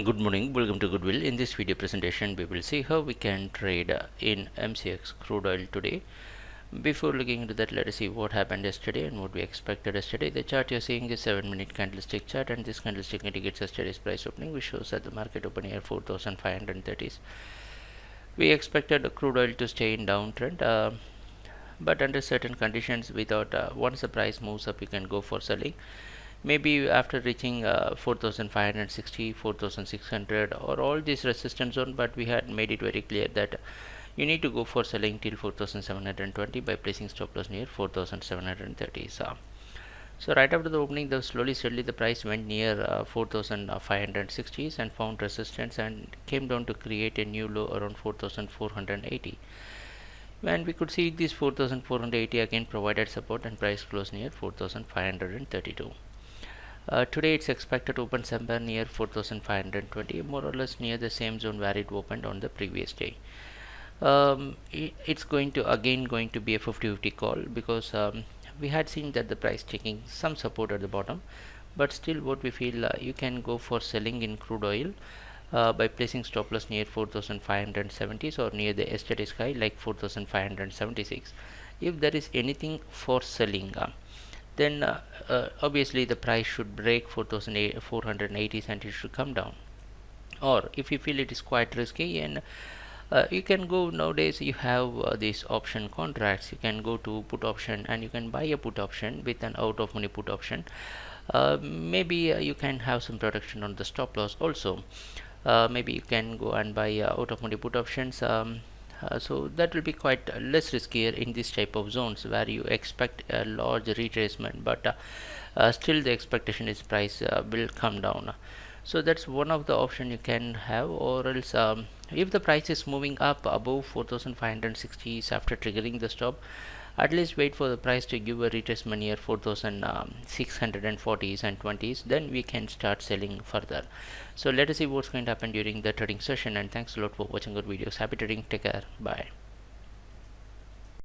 Good morning, welcome to Goodwill. In this video presentation, we will see how we can trade in MCX crude oil today. Before looking into that, let us see what happened yesterday and what we expected yesterday. The chart you're seeing is 7-minute candlestick chart, and this candlestick indicates yesterday's price opening, which shows that the market opened here 4,530s. We expected crude oil to stay in downtrend, but under certain conditions, without once the price moves up, you can go for selling. Maybe after reaching 4560, 4600 or all this resistance zone, but we had made it very clear that you need to go for selling till 4720 by placing stop loss near 4730. So right after the opening, the slowly steadily the price went near 4560s and found resistance and came down to create a new low around 4480. And we could see this 4480 again provided support and price closed near 4532. Today it's expected to open somewhere near 4520, more or less near the same zone where it opened on the previous day. It's going to be a 50-50 call, because we had seen that the price taking some support at the bottom, but still what we feel, you can go for selling in crude oil by placing stop loss near 4570s or near the yesterday's high like 4576. If there is anything for selling, then obviously the price should break 4480s and it should come down. Or if you feel it is quite risky, and you can go, nowadays you have these option contracts, you can go to put option and you can buy a put option with an out of money put option. Maybe you can have some protection on the stop loss also. Maybe you can go and buy out of money put options. So that will be quite less riskier in this type of zones where you expect a large retracement, but still the expectation is price will come down. So that's one of the option you can have. Or else if the price is moving up above 4560s after triggering the stop, at least wait for the price to give a retracement near 4640s and 20s, then we can start selling further. So let us see what's going to happen during the trading session, and thanks a lot for watching our videos. Happy trading, take care, bye.